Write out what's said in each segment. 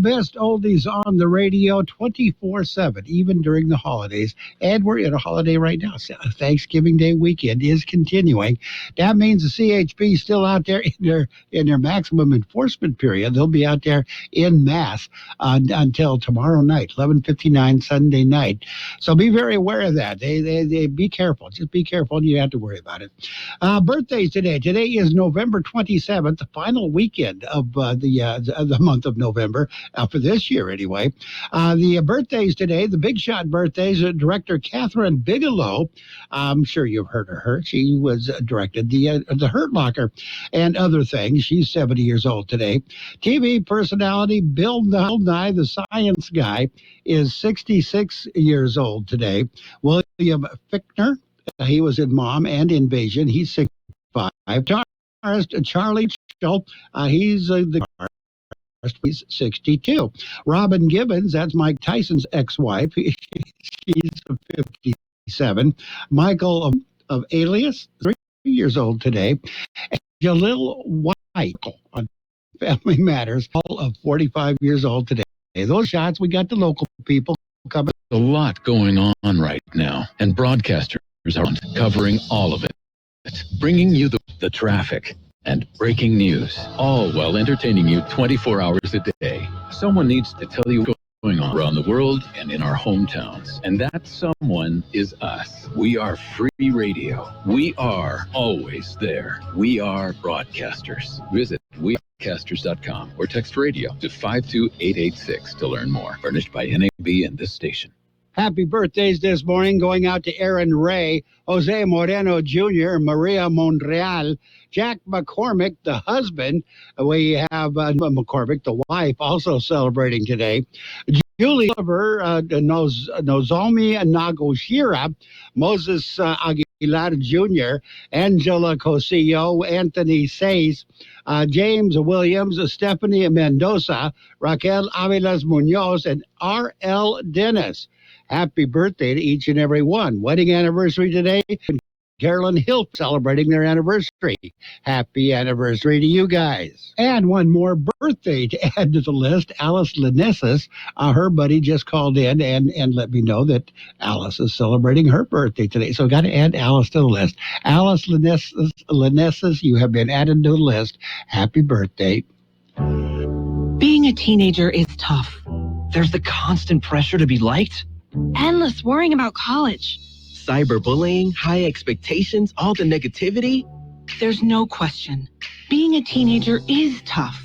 best oldies on the radio 24/7, even during the holidays. And we're in a holiday right now. So Thanksgiving Day weekend is continuing. That means the CHP is still out there in their maximum enforcement period. They'll be out there in mass until tomorrow night, 11:59 Sunday night. So be very aware of that. They be careful. Just be careful, and you have to worry about it. Birthdays today. Today is November 27th, the final weekend of the month of November, for this year anyway. The birthdays today, the big shot birthdays, director Catherine Bigelow. I'm sure you've heard of her. She was directed the Hurt Locker and other things. She's 70 years old today. TV personality Bill Nye, the science guy, is 66 years old today. William Fichtner, he was in Mom and Invasion. He's 65. Guitarist Charlie Schultz, he's the guitarist. He's 62. Robin Gibbons, that's Mike Tyson's ex-wife. She's 57. Michael of Alias, 3 years old today. And Jalil White on Family Matters, all of 45 years old today. Those shots, we got the local people coming. A lot going on right now, and broadcasters are covering all of it, bringing you the traffic and breaking news, all while entertaining you 24 hours a day. Someone needs to tell you what's going on around the world and in our hometowns, and that someone is us. We are free radio. We are always there. We are broadcasters. Visit wearebroadcasters.com or text radio to 52886 to learn more. Furnished by NAB and this station. Happy birthdays this morning going out to Aaron Ray, Jose Moreno Jr., Maria Monreal, Jack McCormick, the husband. We have McCormick, the wife, also celebrating today. Julie Oliver, Nozomi Nagoshira, Moses Aguilar Jr., Angela Cosillo, Anthony Says, James Williams, Stephanie Mendoza, Raquel Avilas Munoz, and R.L. Dennis. Happy birthday to each and every one. Wedding anniversary today. Carolyn Hill celebrating their anniversary. Happy anniversary to you guys. And one more birthday to add to the list. Alice Linessis, her buddy just called in and let me know that Alice is celebrating her birthday today. So got to add Alice to the list. Alice Linessis, you have been added to the list. Happy birthday. Being a teenager is tough. There's the constant pressure to be liked. Endless worrying about college. Cyberbullying, high expectations, all the negativity. There's no question. Being a teenager is tough.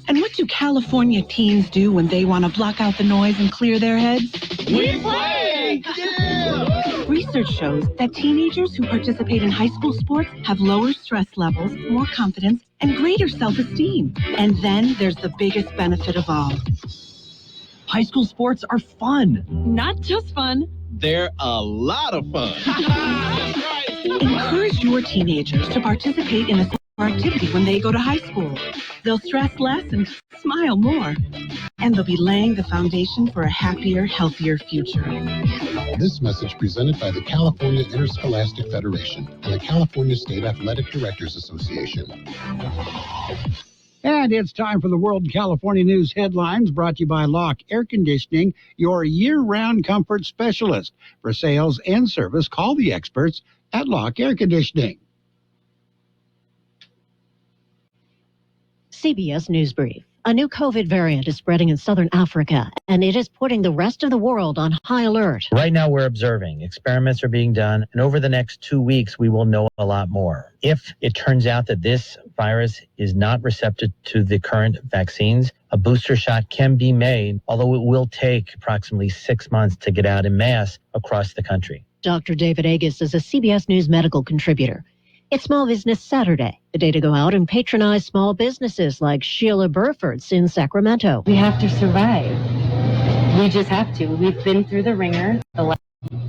And what do California teens do when they want to block out the noise and clear their heads? We play! Yeah! Research shows that teenagers who participate in high school sports have lower stress levels, more confidence, and greater self-esteem. And then there's the biggest benefit of all. High school sports are fun. Not just fun. They're a lot of fun. Encourage your teenagers to participate in a summer activity when they go to high school. They'll stress less and smile more. And they'll be laying the foundation for a happier, healthier future. This message presented by the California Interscholastic Federation and the California State Athletic Directors Association. And it's time for the World California News headlines, brought to you by Locke Air Conditioning, your year-round comfort specialist. For sales and service, call the experts at Locke Air Conditioning. CBS News Brief. A new COVID variant is spreading in southern Africa, and it is putting the rest of the world on high alert. Right now, we're observing. Experiments are being done, and over the next 2 weeks, we will know a lot more. If it turns out that this virus is not receptive to the current vaccines, a booster shot can be made, although it will take approximately 6 months to get out en masse across the country. Dr. David Agus is a CBS News medical contributor. It's Small Business Saturday, the day to go out and patronize small businesses like Sheila Burford's in Sacramento. We have to survive. We just have to. We've been through the ringer the last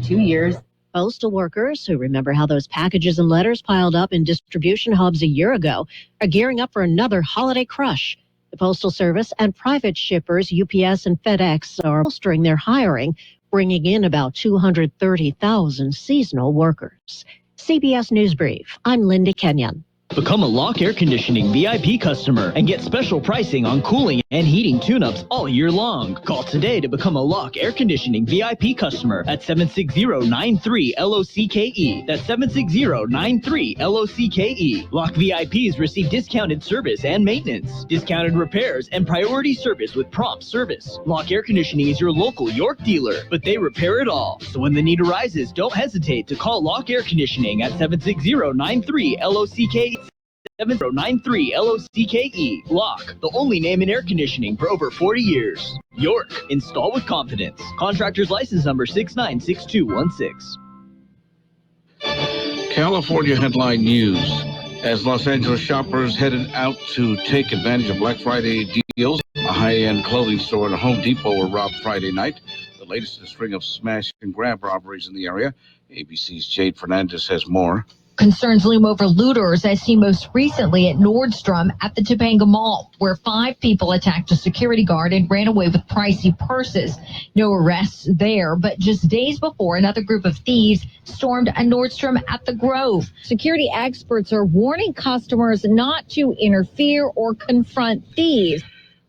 2 years. Postal workers who remember how those packages and letters piled up in distribution hubs a year ago are gearing up for another holiday crush. The Postal Service and private shippers UPS and FedEx are bolstering their hiring, bringing in about 230,000 seasonal workers. CBS News Brief. I'm Linda Kenyon. Become a Lock Air Conditioning VIP customer and get special pricing on cooling and heating tune-ups all year long. Call today to become a Lock Air Conditioning VIP customer at 760-93-LOCKE. That's 760-93-LOCKE. Lock VIPs receive discounted service and maintenance, discounted repairs, and priority service with prompt service. Lock Air Conditioning is your local York dealer, but they repair it all. So when the need arises, don't hesitate to call Lock Air Conditioning at 760-93-LOCKE. 7093-LOCKE. Lock, the only name in air conditioning for over 40 years. York, install with confidence. Contractor's license number 696216. California headline news. As Los Angeles shoppers headed out to take advantage of Black Friday deals, a high-end clothing store and a Home Depot were robbed Friday night. The latest in a string of smash and grab robberies in the area. ABC's Jade Fernandez has more. Concerns loom over looters, as seen most recently at Nordstrom at the Topanga Mall, where 5 people attacked a security guard and ran away with pricey purses. No arrests there, but just days before, another group of thieves stormed a Nordstrom at the Grove. Security experts are warning customers not to interfere or confront thieves.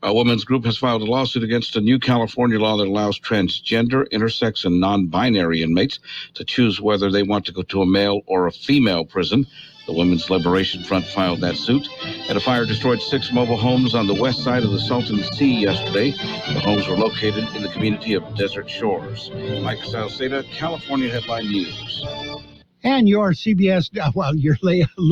A women's group has filed a lawsuit against a new California law that allows transgender, intersex, and non-binary inmates to choose whether they want to go to a male or a female prison. The Women's Liberation Front filed that suit. And a fire destroyed 6 mobile homes on the west side of the Salton Sea yesterday. The homes were located in the community of Desert Shores. Mike Salceda, California Headline News. And your CBS, your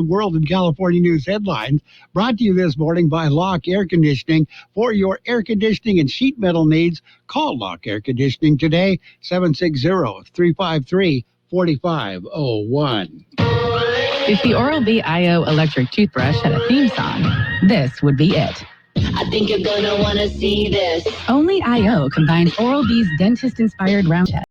World in California News headlines, brought to you this morning by Lock Air Conditioning. For your air conditioning and sheet metal needs, call Lock Air Conditioning today, 760-353-4501. If the Oral-B IO electric toothbrush had a theme song, this would be it. I think you're gonna wanna see this. Only IO combines Oral-B's dentist-inspired round head.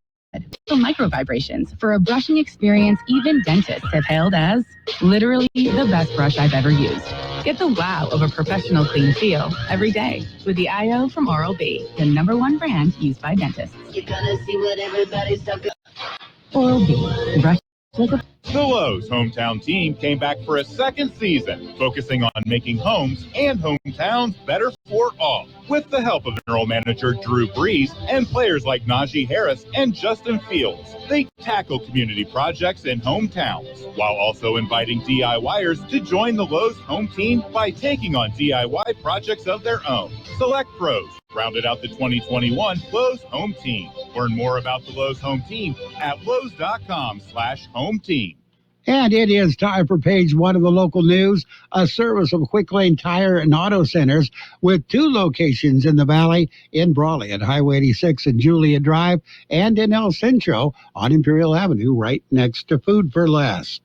Micro vibrations for a brushing experience even dentists have hailed as literally the best brush I've ever used. Get the wow of a professional clean feel every day with the IO from Oral-B, the #1 brand used by dentists. You're gonna see what everybody's talking about. Oral-B, brush like a... The Lowe's hometown team came back for a second season, focusing on making homes and hometowns better for all. With the help of general manager Drew Brees and players like Najee Harris and Justin Fields, they tackle community projects in hometowns, while also inviting DIYers to join the Lowe's home team by taking on DIY projects of their own. Select Pros rounded out the 2021 Lowe's Home Team. Learn more about the Lowe's Home Team at lowes.com/home team. And it is time for page 1 of the local news, a service of Quick Lane Tire and Auto Centers with 2 locations in the valley, in Brawley at Highway 86 and Julia Drive, and in El Centro on Imperial Avenue right next to Food for Less.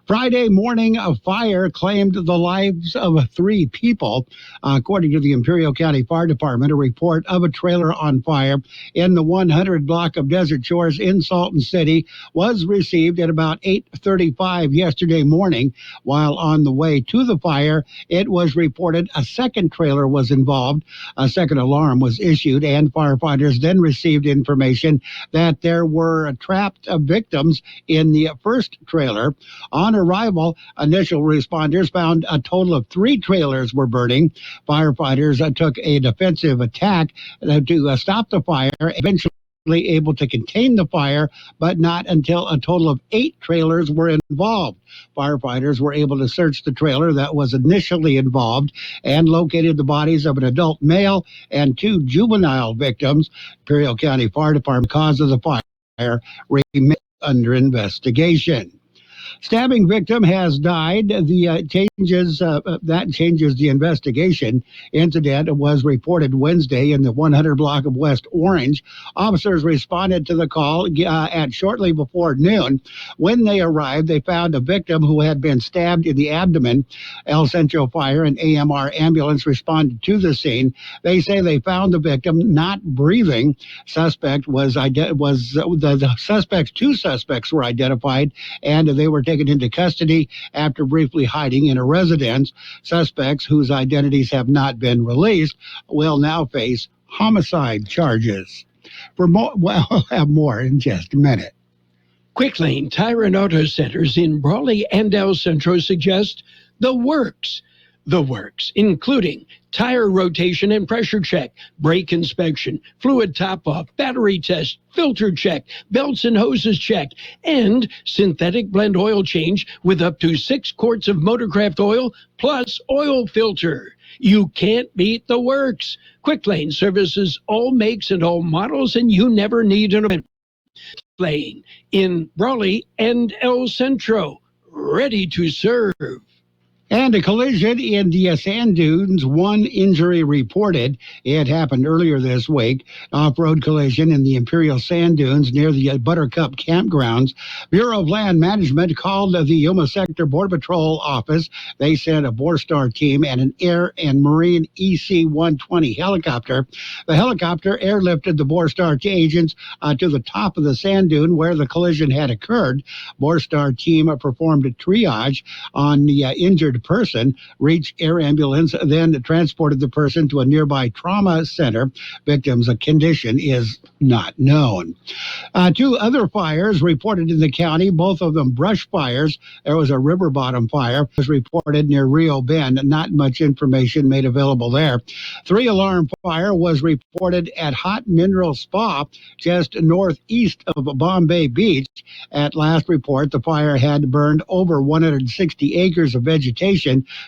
Friday morning, a fire claimed the lives of 3 people. According to the Imperial County Fire Department, a report of a trailer on fire in the 100 block of Desert Shores in Salton City was received at about 8:35 yesterday morning. While on the way to the fire, it was reported a second trailer was involved. A second alarm was issued, and firefighters then received information that there were trapped victims in the first trailer. On arrival, initial responders found a total of 3 trailers were burning. Firefighters took a defensive attack to stop the fire, eventually able to contain the fire, but not until a total of 8 trailers were involved. Firefighters were able to search the trailer that was initially involved and located the bodies of an adult male and 2 juvenile victims. Imperial County Fire Department cause of the fire remains under investigation. Stabbing victim has died. That changes the investigation. Incident was reported Wednesday in the 100 block of West Orange. Officers responded to the call at shortly before noon. When they arrived, they found a victim who had been stabbed in the abdomen. El Centro Fire and AMR ambulance responded to the scene. They say they found the victim not breathing. The suspects, 2 suspects were identified, and they were taken into custody after briefly hiding in a residence. Suspects, whose identities have not been released, will now face homicide charges. We'll have more in just a minute. Quick Lane Tire and Auto Centers in Brawley and El Centro suggest The works, including tire rotation and pressure check, brake inspection, fluid top-off, battery test, filter check, belts and hoses check, and synthetic blend oil change with up to 6 quarts of Motorcraft oil plus oil filter. You can't beat the works. Quick Lane services all makes and all models, and you never need an event. Lane in Brawley and El Centro, ready to serve. And a collision in the sand dunes, 1 injury reported. It happened earlier this week. Off-road collision in the Imperial Sand Dunes near the Buttercup campgrounds. Bureau of Land Management called the Yuma Sector Border Patrol office. They sent a Borstar team and an Air and Marine EC-120 helicopter. The helicopter airlifted the Borstar agents to the top of the sand dune where the collision had occurred. Borstar team performed a triage on the injured person, reached air ambulance, then transported the person to a nearby trauma center. Victim's condition is not known. 2 other fires reported in the county, both of them brush fires. There was a river bottom fire was reported near Rio Bend. Not much information made available there. 3-alarm fire was reported at Hot Mineral Spa just northeast of Bombay Beach. At last report, the fire had burned over 160 acres of vegetation.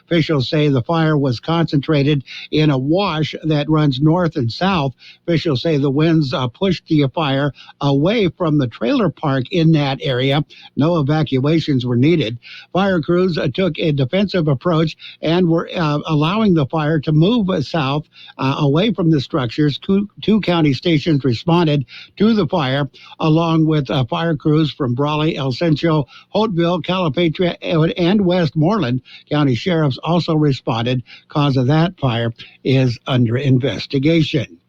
Officials say the fire was concentrated in a wash that runs north and south. Officials say the winds pushed the fire away from the trailer park in that area. No evacuations were needed. Fire crews took a defensive approach and were allowing the fire to move south away from the structures. Two county stations responded to the fire, along with fire crews from Brawley, El Centro, Hoteville, Calipatria, and Westmoreland. County sheriffs also responded. Cause of that fire is under investigation.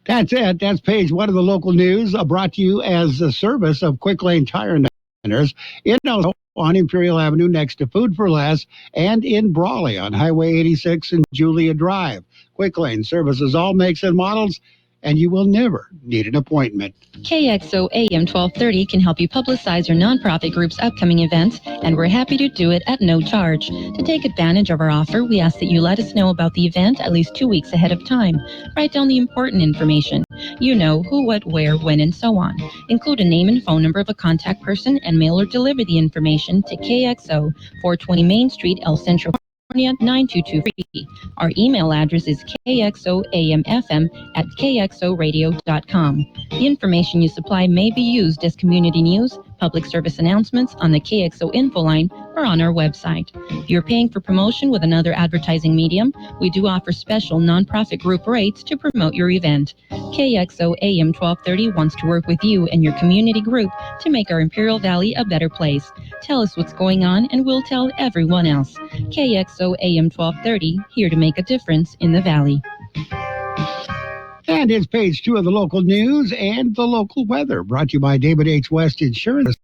That's it. That's page 1 of the local news, brought to you as a service of Quick Lane Tire Centers in on Imperial Avenue next to Food for Less, and in Brawley on Highway 86 and Julia Drive. Quick Lane services all makes and models, and you will never need an appointment. KXO AM 1230 can help you publicize your nonprofit group's upcoming events, and we're happy to do it at no charge. To take advantage of our offer, we ask that you let us know about the event at least 2 weeks ahead of time. Write down the important information. You know, who, what, where, when, and so on. Include a name and phone number of a contact person and mail or deliver the information to KXO, 420 Main Street, El Centro, 9223. Our email address is kxoamfm@kxoradio.com. The information you supply may be used as community news, public service announcements on the KXO info line, or on our website. If you're paying for promotion with another advertising medium, we do offer special nonprofit group rates to promote your event. KXO AM 1230 wants to work with you and your community group to make our Imperial Valley a better place. Tell us what's going on and we'll tell everyone else. KXO AM 1230, here to make a difference in the Valley. And it's page 2 of the local news and the local weather, brought to you by David H. West Insurance.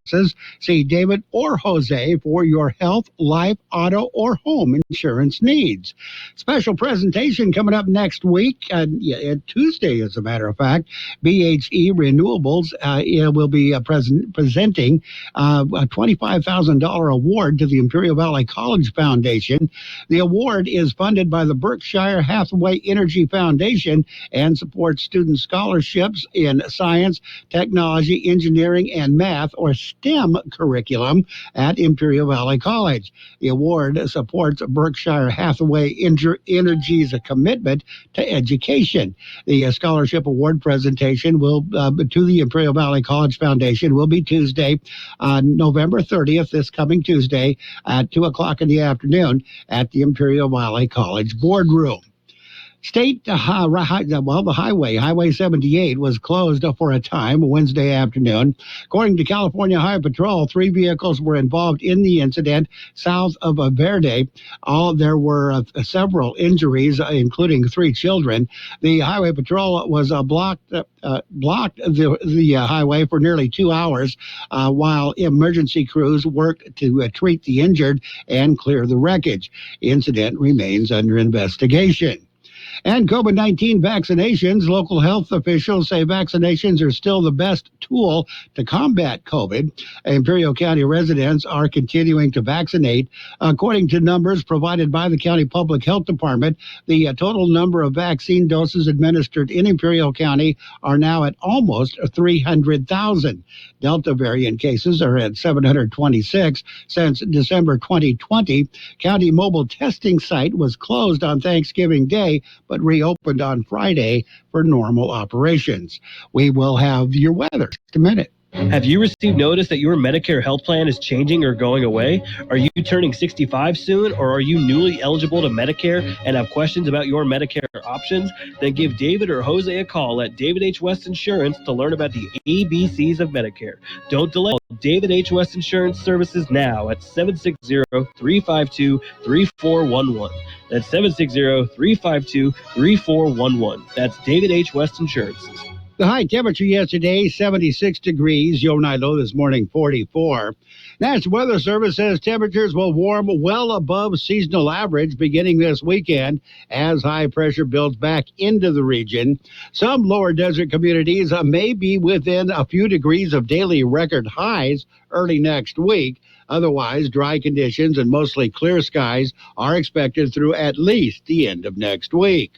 See David or Jose for your health, life, auto, or home insurance needs. Special presentation coming up next week, Tuesday, as a matter of fact. BHE Renewables will be presenting a $25,000 award to the Imperial Valley College Foundation. The award is funded by the Berkshire Hathaway Energy Foundation and supports student scholarships in science, technology, engineering, and math, or STEM curriculum at Imperial Valley College. The award supports Berkshire Hathaway Energy's commitment to education. The scholarship award presentation will to the Imperial Valley College Foundation will be Tuesday, November 30th, this coming Tuesday at 2 o'clock in the afternoon at the Imperial Valley College boardroom. The Highway 78 was closed for a time Wednesday afternoon. According to California Highway Patrol, 3 vehicles were involved in the incident south of Verde. There were several injuries, including 3 children. The Highway Patrol was blocked the highway for nearly 2 hours while emergency crews worked to treat the injured and clear the wreckage. The incident remains under investigation. And COVID-19 vaccinations. Local health officials say vaccinations are still the best tool to combat COVID. Imperial County residents are continuing to vaccinate. According to numbers provided by the County Public Health Department, the total number of vaccine doses administered in Imperial County are now at almost 300,000. Delta variant cases are at 726 since December 2020. County mobile testing site was closed on Thanksgiving Day, but reopened on Friday for normal operations. We will have your weather in a minute. Have you received notice that your Medicare health plan is changing or going away? Are you turning 65 soon, or are you newly eligible to Medicare and have questions about your Medicare options? Then give David or Jose a call at David H. West Insurance to learn about the ABCs of Medicare. Don't delay. David H. West Insurance Services now at 760-352-3411. That's 760-352-3411. That's David H. West Insurances. The high temperature yesterday, 76 degrees. Your night low this morning, 44. National Weather Service says temperatures will warm well above seasonal average beginning this weekend as high pressure builds back into the region. Some lower desert communities may be within a few degrees of daily record highs early next week. Otherwise, dry conditions and mostly clear skies are expected through at least the end of next week.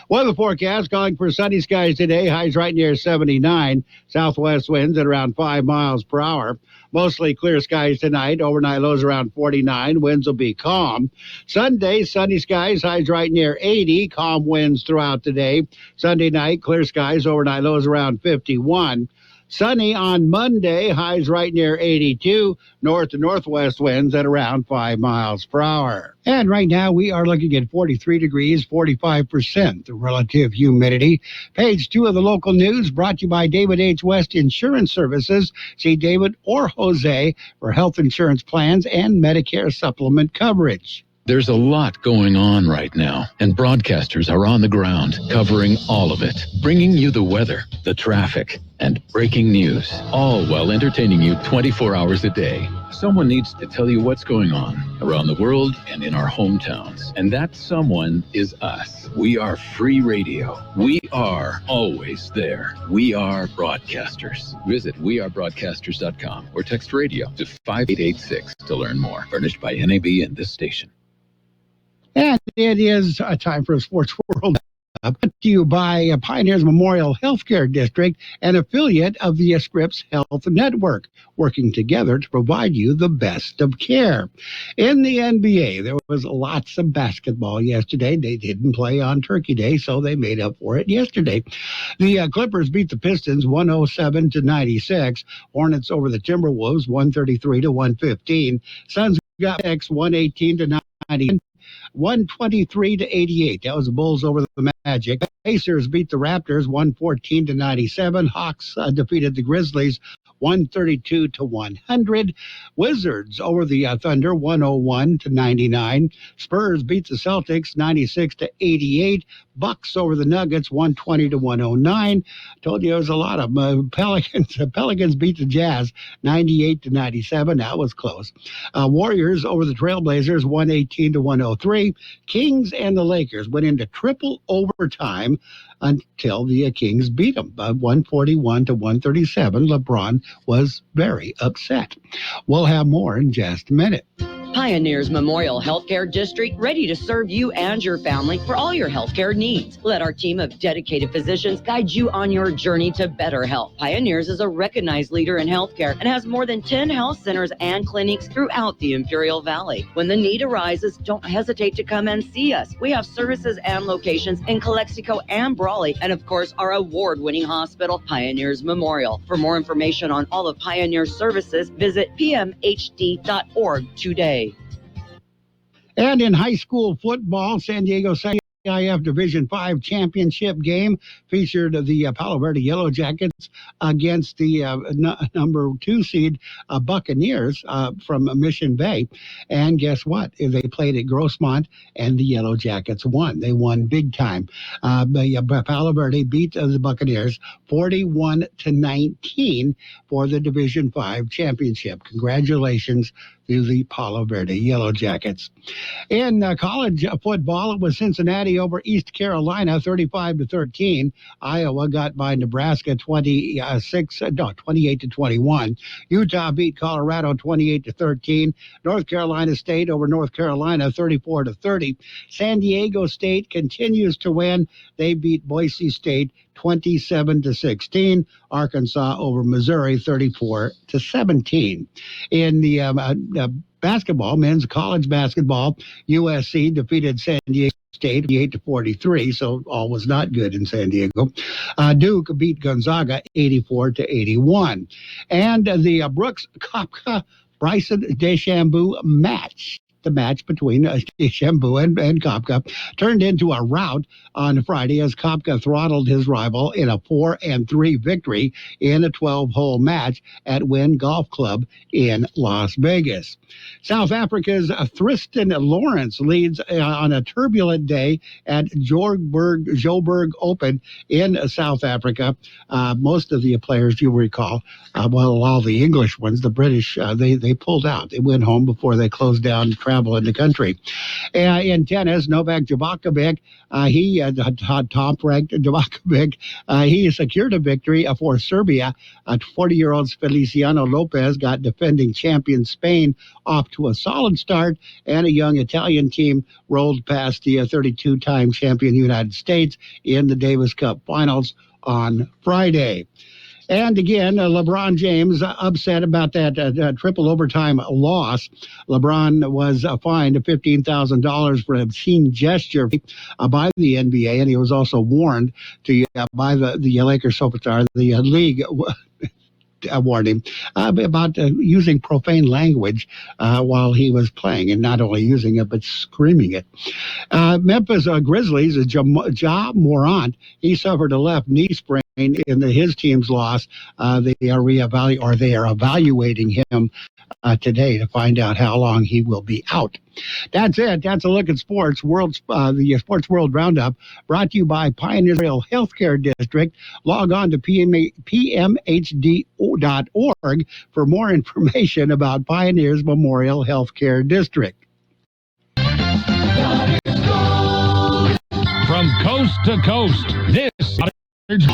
Weather forecast calling for sunny skies today. Highs right near 79. Southwest winds at around 5 miles per hour. Mostly clear skies tonight. Overnight lows around 49. Winds will be calm. Sunday, sunny skies. Highs right near 80. Calm winds throughout the day. Sunday night, clear skies. Overnight lows around 51. Sunny on Monday, highs right near 82, north to northwest winds at around 5 miles per hour. And right now we are looking at 43 degrees, 45% the relative humidity. Page 2 of the local news brought to you by David H. West Insurance Services. See David or Jose for health insurance plans and Medicare supplement coverage. There's a lot going on right now, and broadcasters are on the ground covering all of it, bringing you the weather, the traffic, and breaking news, all while entertaining you 24 hours a day. Someone needs to tell you what's going on around the world and in our hometowns, and that someone is us. We are free radio. We are always there. We are broadcasters. Visit wearebroadcasters.com or text radio to 5886 to learn more. Furnished by NAB and this station. And it is a time for a Sports World. Brought to you by Pioneers Memorial Healthcare District, an affiliate of the Scripps Health Network, working together to provide you the best of care. In the NBA, there was lots of basketball yesterday. They didn't play on Turkey Day, so they made up for it yesterday. The Clippers beat the Pistons 107-96. Hornets over the Timberwolves 133-115. Suns got X 118-90. 123-88. That was the Bulls over the Magic. Pacers beat the Raptors 114-97. Hawks defeated the Grizzlies 132-100. Wizards over the Thunder 101-99. Spurs beat the Celtics 96-88. Bucks over the Nuggets 120-109. Told you there was a lot of Pelicans. Pelicans beat the Jazz 98-97. That was close. Warriors over the Trailblazers 118-103. Kings and the Lakers went into triple overtime until the Kings beat them 141-137. LeBron was very upset. We'll have more in just a minute. Pioneers Memorial Healthcare District, ready to serve you and your family for all your healthcare needs. Let our team of dedicated physicians guide you on your journey to better health. Pioneers is a recognized leader in healthcare and has more than 10 health centers and clinics throughout the Imperial Valley. When the need arises, don't hesitate to come and see us. We have services and locations in Calexico and Brawley, and of course, our award-winning hospital, Pioneers Memorial. For more information on all of Pioneer's services, visit pmhd.org today. And in high school football, San Diego CIF Division 5 championship game featured the Palo Verde Yellow Jackets against the number 2 seed Buccaneers from Mission Bay. And guess what? They played at Grossmont, and the Yellow Jackets won. They won big time. Palo Verde beat the Buccaneers 41-19 for the Division 5 championship. Congratulations to the Palo Verde Yellow Jackets. In college football, it was Cincinnati over East Carolina, 35-13. Iowa got by Nebraska 28-21. Utah beat Colorado 28-13. North Carolina State over North Carolina 34-30. San Diego State continues to win. They beat Boise State 27-16. Arkansas over Missouri 34-17. In the basketball, men's college basketball, USC defeated San Diego State 8-43, so all was not good in San Diego. Duke beat Gonzaga 84-81. And the Brooks Koepka Bryson DeChambeau match. The match between DeChambeau and Koepka turned into a rout on Friday as Koepka throttled his rival in a 4-3 victory in a 12-hole match at Wynn Golf Club in Las Vegas. South Africa's Tristan Lawrence leads on a turbulent day at Joburg Open in South Africa. Most of the players, you recall, all the English ones, the British, they pulled out. They went home before they closed down travel in the country. In tennis, Novak Djokovic, top-ranked Djokovic, he secured a victory for Serbia. 40-year-old Feliciano Lopez got defending champion Spain off to a solid start, and a young Italian team rolled past the 32-time champion United States in the Davis Cup finals on Friday. And again, LeBron James upset about that triple overtime loss. LeBron was fined $15,000 for an obscene gesture by the NBA, and he was also warned by the Lakers superstar. The league warned him about using profane language while he was playing, and not only using it, but screaming it. Memphis Grizzlies, Ja Morant, he suffered a left knee sprain in his team's loss. They are evaluating him today to find out how long he will be out. That's it. That's a look at sports. The Sports World Roundup, brought to you by Pioneer Trail Healthcare District. Log on to pmhd.org for more information about Pioneer's Memorial Healthcare District. From coast to coast, this is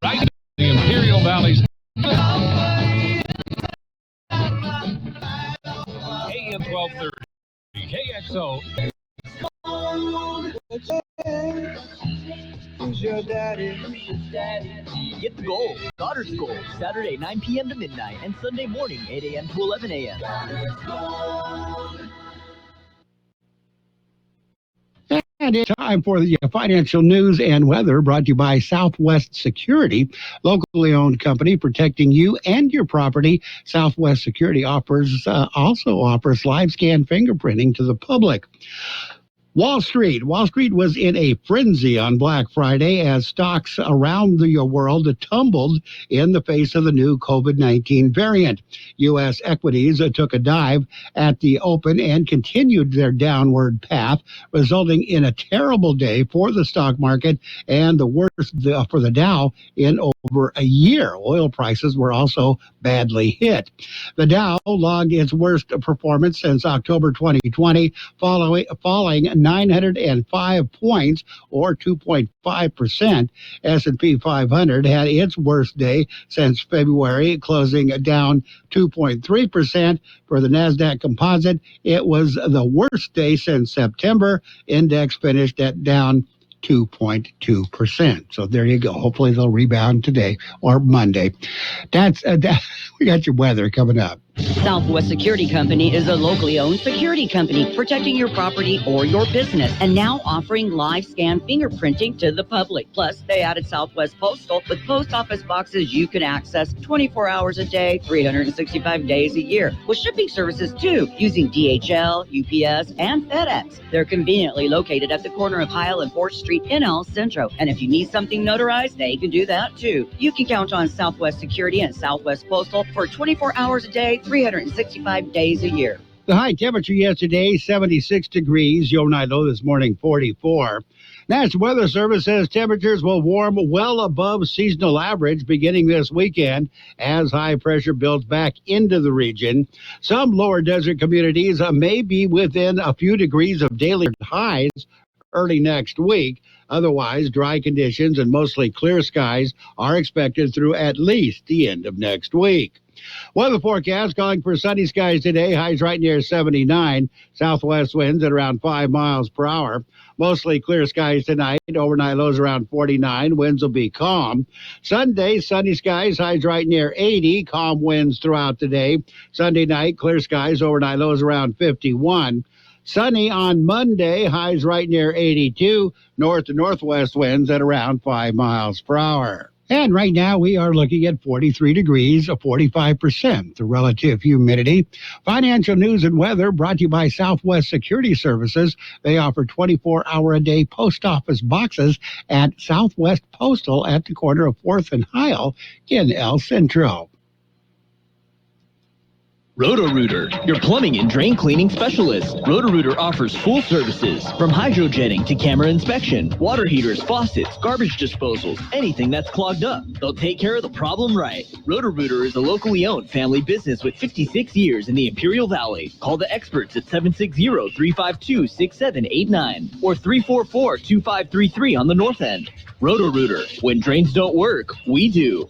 right in the Imperial Valleys. AM 1230, KXO. Who's your daddy? Get the goal. Goddard's Gold, Saturday 9 p.m. to midnight, and Sunday morning 8 a.m. to 11 a.m. And it's time for the financial news and weather, brought to you by Southwest Security, locally owned company protecting you and your property. Southwest Security also offers live scan fingerprinting to the public. Wall Street was in a frenzy on Black Friday as stocks around the world tumbled in the face of the new COVID-19 variant. U.S. equities took a dive at the open and continued their downward path, resulting in a terrible day for the stock market and the worst for the Dow in over a year. Oil prices were also badly hit. The Dow logged its worst performance since October 2020, falling 905 points, or 2.5%. S&P 500 had its worst day since February, closing down 2.3%. For the NASDAQ Composite, it was the worst day since September. Index finished at down 2.2%. So there you go. Hopefully they'll rebound today or Monday. We got your weather coming up. Southwest Security Company is a locally owned security company protecting your property or your business, and now offering live scan fingerprinting to the public. Plus, they added Southwest Postal with post office boxes you can access 24 hours a day, 365 days a year, with shipping services too, using DHL, UPS, and FedEx. They're conveniently located at the corner of Heil and 4th Street in El Centro, and if you need something notarized, they can do that too. You can count on Southwest Security and Southwest Postal for 24 hours a day, 365 days a year. The high temperature yesterday, 76 degrees. Your night low this morning, 44. National Weather Service says temperatures will warm well above seasonal average beginning this weekend as high pressure builds back into the region. Some lower desert communities may be within a few degrees of daily highs early next week. Otherwise, dry conditions and mostly clear skies are expected through at least the end of next week. Weather forecast calling for sunny skies today, highs right near 79. Southwest winds at around 5 miles per hour. Mostly clear skies tonight. Overnight lows around 49. Winds will be calm. Sunday, sunny skies, highs right near 80. Calm winds throughout the day. Sunday night, clear skies. Overnight lows around 51. Sunny on Monday, highs right near 82. North to northwest winds at around 5 miles per hour. And right now we are looking at 43 degrees, 45% the relative humidity. Financial news and weather brought to you by Southwest Security Services. They offer 24-hour-a-day post office boxes at Southwest Postal at the corner of 4th and Heil in El Centro. Roto-Rooter, your plumbing and drain cleaning specialist. Roto-Rooter offers full services from hydrojetting to camera inspection, water heaters, faucets, garbage disposals, anything that's clogged up. They'll take care of the problem right. Roto-Rooter is a locally owned family business with 56 years in the Imperial Valley. Call the experts at 760-352-6789 or 344-2533 on the north end. Roto-Rooter, when drains don't work, we do.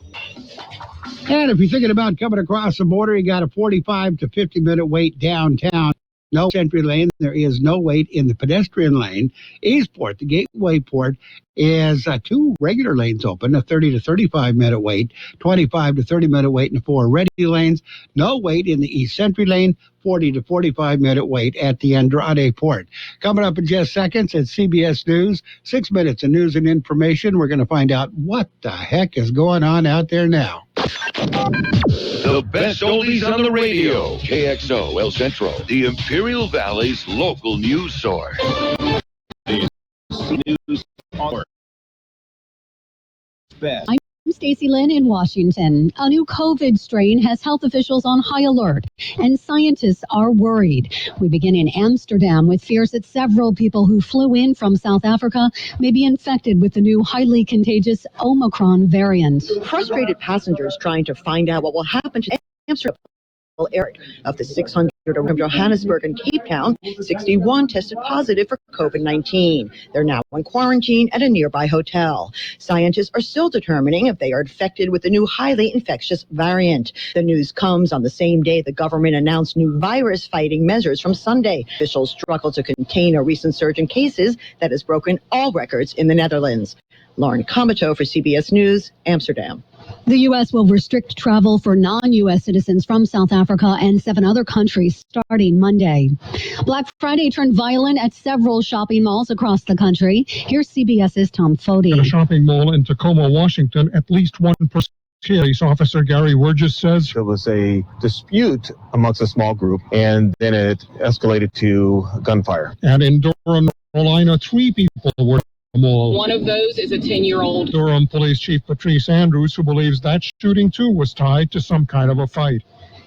And if you're thinking about coming across the border, you got a 45 to 50-minute wait downtown. No entry lane. There is no wait in the pedestrian lane. Eastport, the gateway port, is 2 regular lanes open, a 30 to 35-minute wait, 25 to 30-minute wait in the 4 ready lanes. No wait in the East Entry lane, 40 to 45-minute wait at the Andrade port. Coming up in just seconds at CBS News, 6 minutes of news and information. We're going to find out what the heck is going on out there now. The best oldies on the radio. KXO El Centro, the Imperial Valley's local news source. News Hour. I'm Stacy Lynn in Washington. A new COVID strain has health officials on high alert, and scientists are worried. We begin in Amsterdam with fears that several people who flew in from South Africa may be infected with the new highly contagious Omicron variant. Frustrated passengers trying to find out what will happen to Amsterdam. Eric, of the 600 from Johannesburg and Cape Town, 61 tested positive for COVID-19. They're now in quarantine at a nearby hotel. Scientists are still determining if they are infected with the new highly infectious variant. The news comes on the same day the government announced new virus-fighting measures from Sunday. Officials struggle to contain a recent surge in cases that has broken all records in the Netherlands. Lauren Comato for CBS News, Amsterdam. The U.S. will restrict travel for non-U.S. citizens from South Africa and 7 other countries starting Monday. Black Friday turned violent at several shopping malls across the country. Here's CBS's Tom Foti. At a shopping mall in Tacoma, Washington, at least one person. Police officer Gary Wurgis says there was a dispute amongst a small group, and then it escalated to gunfire. And in Durham, North Carolina, 3 people were mall. One of those is a 10-year-old. Durham Police Chief Patrice Andrews, who believes that shooting too was tied to some kind of a fight.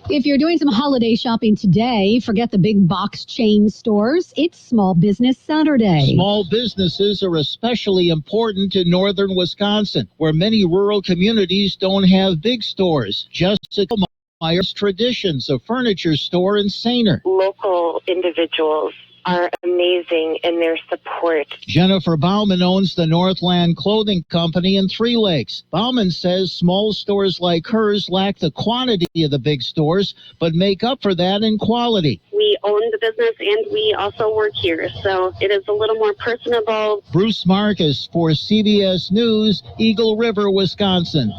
If you're doing some holiday shopping today, forget the big box chain stores. It's Small Business Saturday. Small businesses are especially important in northern Wisconsin, where many rural communities don't have big stores. Jessica Meyer's Traditions, a furniture store in Sainer. Local individuals are amazing in their support. Jennifer Bauman owns the Northland Clothing Company in Three Lakes. Bauman says small stores like hers lack the quantity of the big stores, but make up for that in quality. We own the business and we also work here, so it is a little more personable. Bruce Marcus for CBS News, Eagle River, Wisconsin.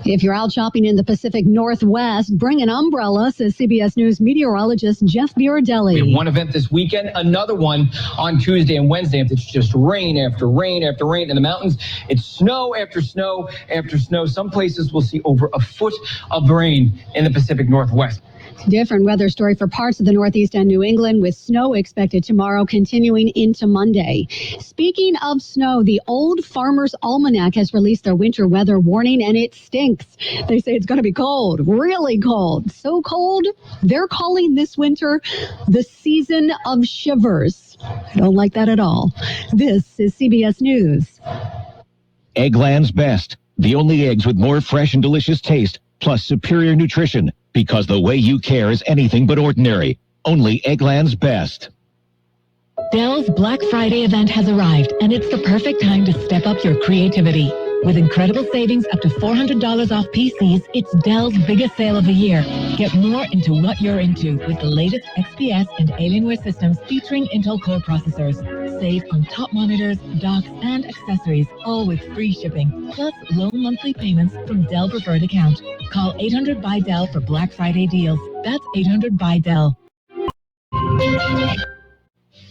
If you're out shopping in the Pacific Northwest, bring an umbrella, says CBS News meteorologist Jeff Birardelli. We have one event this weekend, another one on Tuesday and Wednesday. It's just rain after rain after rain in the mountains. It's snow after snow after snow. Some places will see over a foot of rain in the Pacific Northwest. Different weather story for parts of the Northeast and New England, with snow expected tomorrow continuing into Monday. Speaking of snow, the Old Farmer's Almanac has released their winter weather warning, and it stinks. They say it's going to be cold, really cold. So cold, they're calling this winter the season of shivers. I don't like that at all. This is CBS News. Eggland's Best. The only eggs with more fresh and delicious taste, plus superior nutrition. Because the way you care is anything but ordinary. Only Eggland's Best. Dell's Black Friday event has arrived, and it's the perfect time to step up your creativity. With incredible savings up to $400 off PCs, it's Dell's biggest sale of the year. Get more into what you're into with the latest XPS and Alienware systems featuring Intel Core processors. Save on top monitors, docks, and accessories, all with free shipping, plus low monthly payments from Dell Preferred Account. Call 800-BY-DELL for Black Friday deals. That's 800-BY-DELL.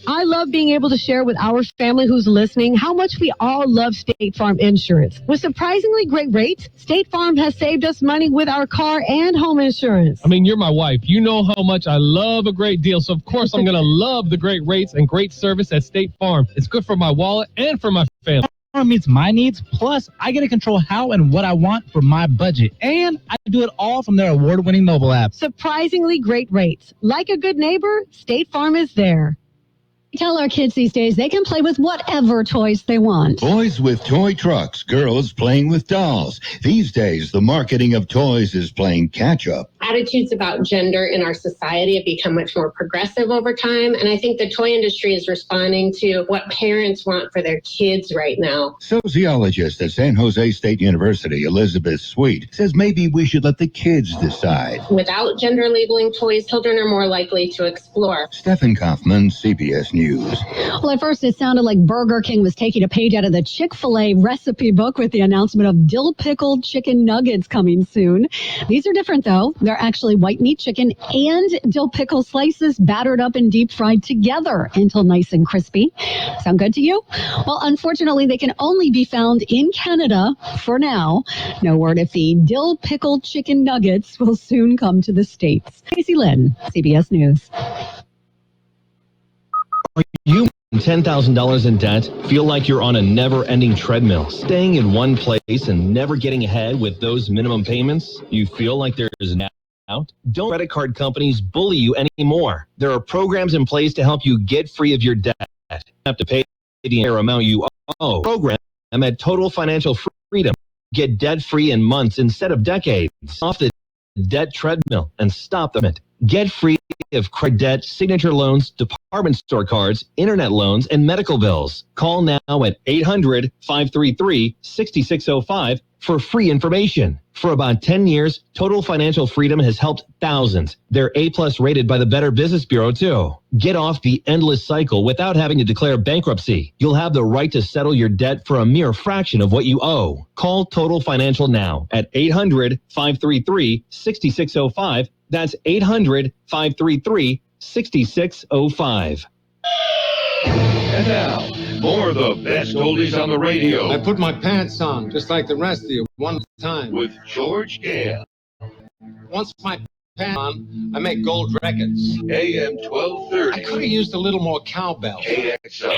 I love being able to share with our family who's listening how much we all love State Farm insurance. With surprisingly great rates, State Farm has saved us money with our car and home insurance. I mean, you're my wife. You know how much I love a great deal. So, of course, I'm going to love the great rates and great service at State Farm. It's good for my wallet and for my family. Farm meets my needs, plus I get to control how and what I want for my budget. And I do it all from their award-winning mobile app. Surprisingly great rates. Like a good neighbor, State Farm is there. Tell our kids these days they can play with whatever toys they want. Boys with toy trucks, girls playing with dolls. These days, the marketing of toys is playing catch-up. Attitudes about gender in our society have become much more progressive over time, and I think the toy industry is responding to what parents want for their kids right now. Sociologist at San Jose State University, Elizabeth Sweet, says maybe we should let the kids decide. Without gender labeling toys, children are more likely to explore. Stephen Kaufman, CBS News. Well, at first it sounded like Burger King was taking a page out of the Chick-fil-A recipe book with the announcement of dill pickled chicken nuggets coming soon. These are different, though. They're actually white meat chicken and dill pickle slices battered up and deep fried together until nice and crispy. Sound good to you? Well, unfortunately, they can only be found in Canada for now. No word if the dill pickled chicken nuggets will soon come to the States. Casey Lynn, CBS News. You $10,000 in debt feel like you're on a never-ending treadmill, staying in one place and never getting ahead with those minimum payments? You feel like there's an out? Don't credit card companies bully you anymore. There are programs in place to help you get free of your debt. You have to pay the entire amount you owe. Program at Total Financial Freedom. Get debt-free in months instead of decades. Off the debt treadmill and stop them. Get free of credit debt, signature loans, department store cards, internet loans, and medical bills. Call now at 800-533-6605 for free information. For about 10 years, Total Financial Freedom has helped thousands. They're A+ rated by the Better Business Bureau, too. Get off the endless cycle without having to declare bankruptcy. You'll have the right to settle your debt for a mere fraction of what you owe. Call Total Financial now at 800-533-6605. That's 800-533-6605. And now, more of the best oldies on the radio. I put my pants on, just like the rest of you, one time. With George Gale. Once my pants on, I make gold records. AM 1230. I could have used a little more cowbell. KXO.